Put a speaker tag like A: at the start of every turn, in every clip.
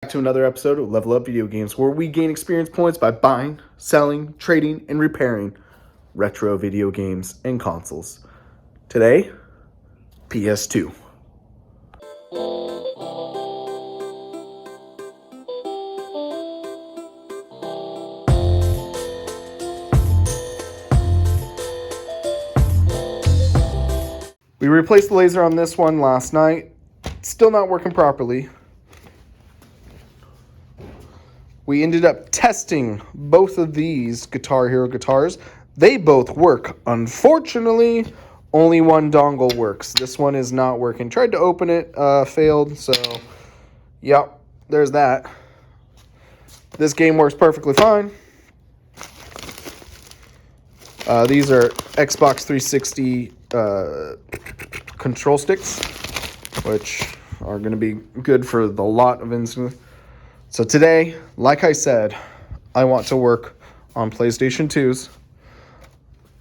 A: To another episode of Level Up Video Games, where we gain experience points by buying, selling, trading, and repairing retro video games and consoles. Today, PS2. We replaced the laser on this one last night. Still not working properly. We ended up testing both of these Guitar Hero guitars. They both work. Unfortunately, only one dongle works. This one is not working. Tried to open it, failed. So, yep, there's that. This game works perfectly fine. These are Xbox 360 control sticks, which are going to be good for the lot of instruments. So today, like I said, I want to work on PlayStation 2s.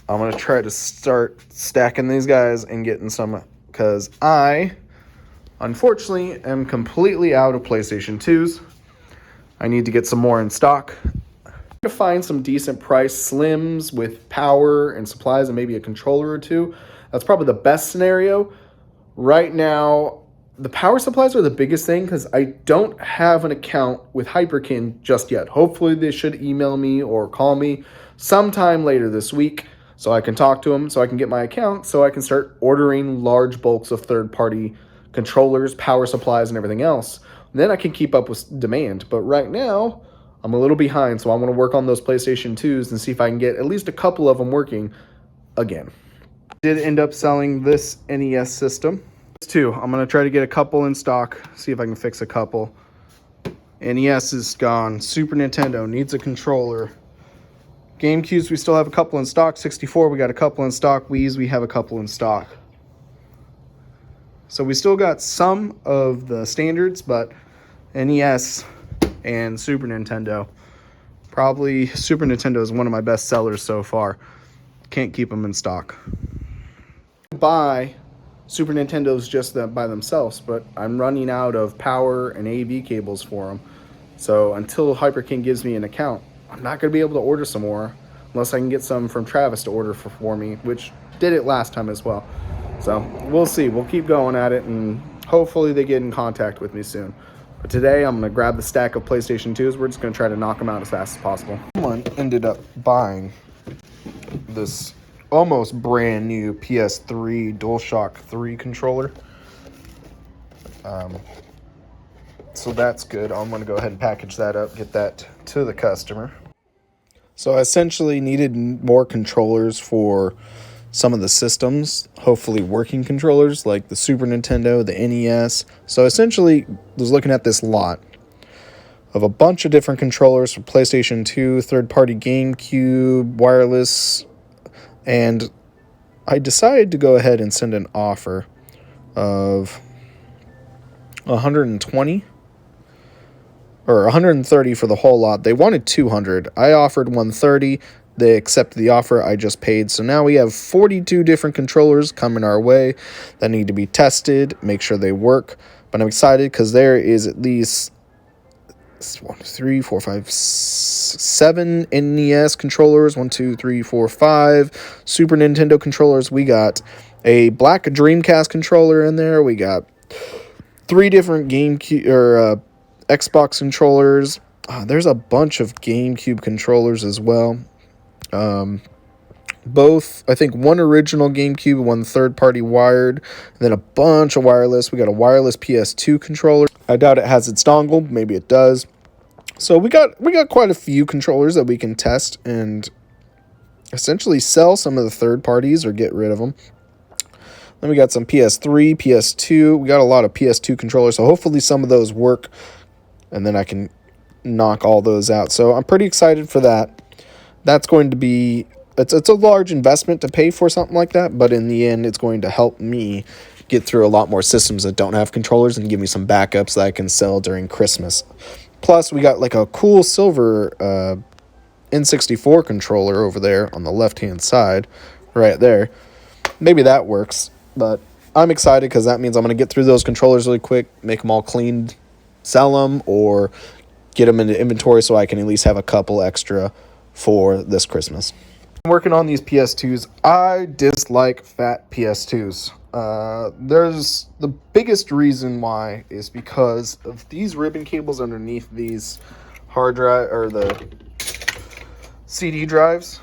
A: I'm going to try to start stacking these guys and getting some, because I, unfortunately, am completely out of PlayStation 2s. I need to get some more in stock. To find some decent price slims with power and supplies and maybe a controller or two. That's probably the best scenario. Right now, the power supplies are the biggest thing because I don't have an account with Hyperkin just yet. Hopefully they should email me or call me sometime later this week so I can talk to them, so I can get my account, so I can start ordering large bulks of third-party controllers, power supplies, and everything else. And then I can keep up with demand. But right now, I'm a little behind, so I want to work on those PlayStation 2s and see if I can get at least a couple of them working again. Did end up selling this NES system. Too. I'm going to try to get a couple in stock, see if I can fix a couple. NES is gone. Super Nintendo needs a controller. GameCubes, we still have a couple in stock. 64, we got a couple in stock. Wii's, we have a couple in stock. So we still got some of the standards, but NES and Super Nintendo. Probably Super Nintendo is one of my best sellers so far. Can't keep them in stock. Buy Super Nintendos just by themselves, but I'm running out of power and AV cables for them. So until Hyperkin gives me an account, I'm not going to be able to order some more unless I can get some from Travis to order for me, which did it last time as well. So we'll see. We'll keep going at it, and hopefully they get in contact with me soon. But today I'm going to grab the stack of PlayStation 2s. We're just going to try to knock them out as fast as possible. Someone ended up buying this almost brand new PS3 DualShock 3 controller. So that's good. I'm going to go ahead and package that up, get that to the customer. So I essentially needed more controllers for some of the systems, hopefully working controllers like the Super Nintendo, the NES. So essentially was looking at this lot of a bunch of different controllers for PlayStation 2, third-party GameCube, wireless, and I decided to go ahead and send an offer of 120 or 130 for the whole lot. They wanted 200. I offered 130. They accepted the offer I just paid. So now we have 42 different controllers coming our way that need to be tested, make sure they work. But I'm excited because there is at least 1, 2, 3, 4, 5, 7 NES controllers. 1, 2, 3, 4, 5 Super Nintendo controllers. We got a black Dreamcast controller in there. We got 3 different GameCube or Xbox controllers. There's a bunch of GameCube controllers as well. Both, I think, one original GameCube, one third-party wired, and then a bunch of wireless. We got a wireless PS2 controller. I doubt it has its dongle. Maybe it does. So we got quite a few controllers that we can test and essentially sell some of the third parties or get rid of them. Then we got some PS3, PS2. We got a lot of PS2 controllers, so hopefully some of those work, and then I can knock all those out. So I'm pretty excited for that. That's going to be... It's a large investment to pay for something like that, but in the end, it's going to help me get through a lot more systems that don't have controllers and give me some backups that I can sell during Christmas. Plus, we got like a cool silver N64 controller over there on the left-hand side, right there. Maybe that works, but I'm excited because that means I'm going to get through those controllers really quick, make them all cleaned, sell them or get them into inventory so I can at least have a couple extra for this Christmas. I'm working on these PS2s. I dislike fat PS2s. There's the biggest reason why is because of these ribbon cables underneath these hard drive or the CD drives.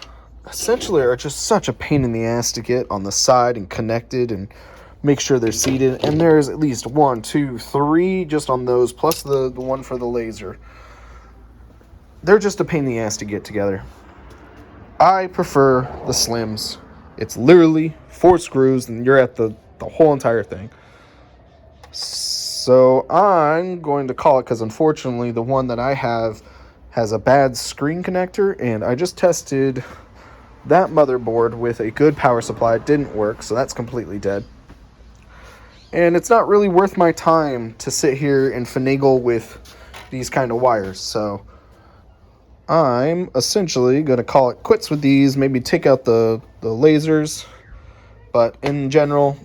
A: Essentially, are just such a pain in the ass to get on the side and connected and make sure they're seated. And there's at least 1, 2, 3 just on those, plus the one for the laser. They're just a pain in the ass to get together. I prefer the Slims. It's literally 4 screws and you're at the whole entire thing. So I'm going to call it, because unfortunately the one that I have has a bad screen connector, and I just tested that motherboard with a good power supply. It didn't work, so that's completely dead. And it's not really worth my time to sit here and finagle with these kind of wires. So I'm essentially going to call it quits with these, maybe take out the lasers. But in general,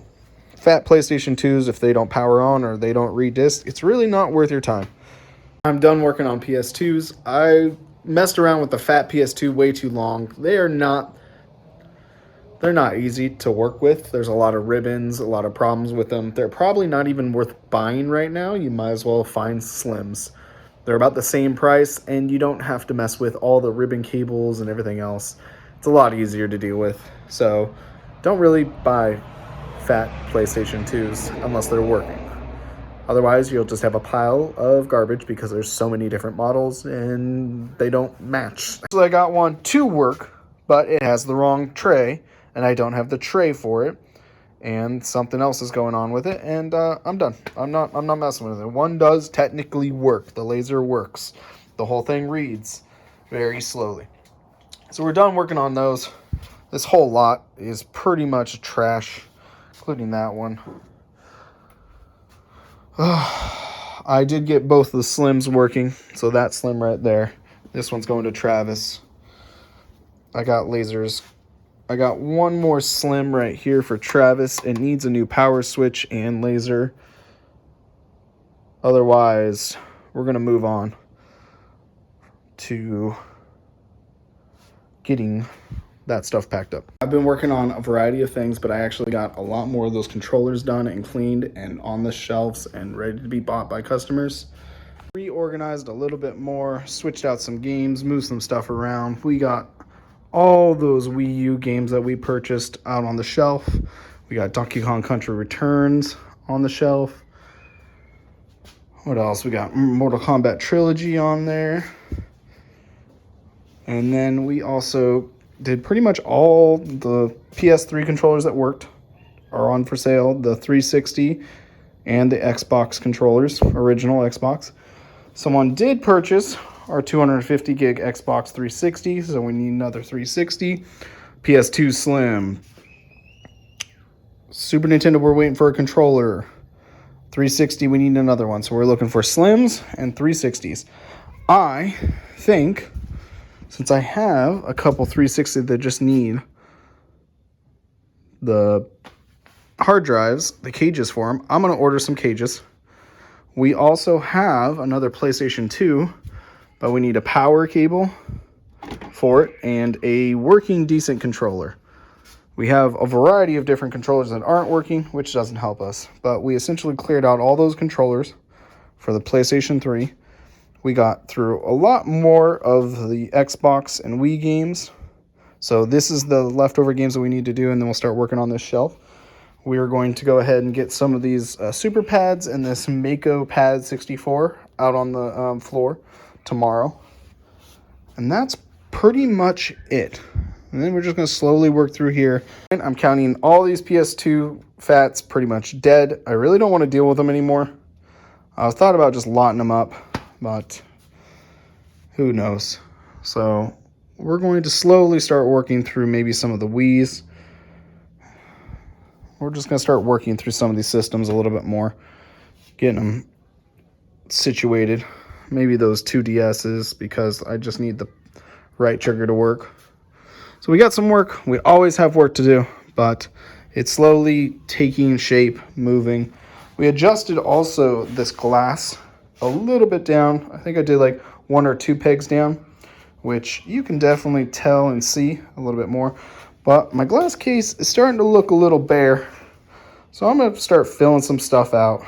A: fat PlayStation 2s, if they don't power on or they don't read disc, it's really not worth your time. I'm done working on PS2s. I messed around with the fat PS2 way too long. They're not easy to work with. There's a lot of ribbons, a lot of problems with them. They're probably not even worth buying right now. You might as well find Slims. They're about the same price, and you don't have to mess with all the ribbon cables and everything else. It's a lot easier to deal with. So don't really buy fat PlayStation 2s unless they're working. Otherwise, you'll just have a pile of garbage because there's so many different models and they don't match. So I got one to work, but it has the wrong tray, and I don't have the tray for it, and something else is going on with it, and I'm done. I'm not messing with it. One does technically work. The laser works. The whole thing reads very slowly. So we're done working on those. This whole lot is pretty much trash, including that one. I did get both the Slims working, so that Slim right there. This one's going to Travis. I got lasers. I got one more Slim right here for Travis. It needs a new power switch and laser. Otherwise, we're going to move on to getting that stuff packed up. I've been working on a variety of things, but I actually got a lot more of those controllers done and cleaned and on the shelves and ready to be bought by customers. Reorganized a little bit more, switched out some games, moved some stuff around. We got all those Wii U games that we purchased out on the shelf. We got Donkey Kong Country Returns on the shelf. What else? We got Mortal Kombat Trilogy on there. And then we also did pretty much all the PS3 controllers that worked are on for sale. The 360 and the Xbox controllers, original Xbox. Someone did purchase our 250 gig Xbox 360, so we need another 360. PS2 Slim. Super Nintendo, we're waiting for a controller. 360, we need another one. So we're looking for Slims and 360s. I think, since I have a couple 360 that just need the hard drives, the cages for them, I'm going to order some cages. We also have another PlayStation 2, but we need a power cable for it and a working decent controller. We have a variety of different controllers that aren't working, which doesn't help us. But we essentially cleared out all those controllers for the PlayStation 3. We got through a lot more of the Xbox and Wii games. So this is the leftover games that we need to do, and then we'll start working on this shelf. We are going to go ahead and get some of these Super Pads and this Mako Pad 64 out on the floor tomorrow. And that's pretty much it. And then we're just going to slowly work through here. And I'm counting all these PS2 fats pretty much dead. I really don't want to deal with them anymore. I thought about just lotting them up, but who knows. So we're going to slowly start working through maybe some of the Wii's. We're just going to start working through some of these systems a little bit more, getting them situated. Maybe those 2DSs, because I just need the right trigger to work. So we got some work. We always have work to do, but it's slowly taking shape, moving. We adjusted also this glass a little bit down. I think I did like 1 or 2 pegs down, which you can definitely tell and see a little bit more. But my glass case is starting to look a little bare, so I'm going to start filling some stuff out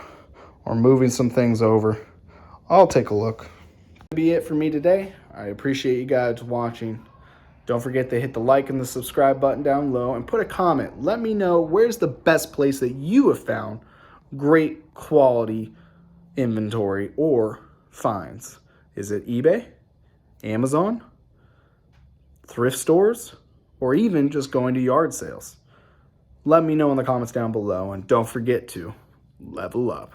A: or moving some things over. I'll take a look. That'll be it for me today. I appreciate you guys watching. Don't forget to hit the like and the subscribe button down below and put a comment. Let me know where's the best place that you have found great quality inventory or finds. Is it eBay, Amazon, thrift stores, or even just going to yard sales? Let me know in the comments down below, and don't forget to level up.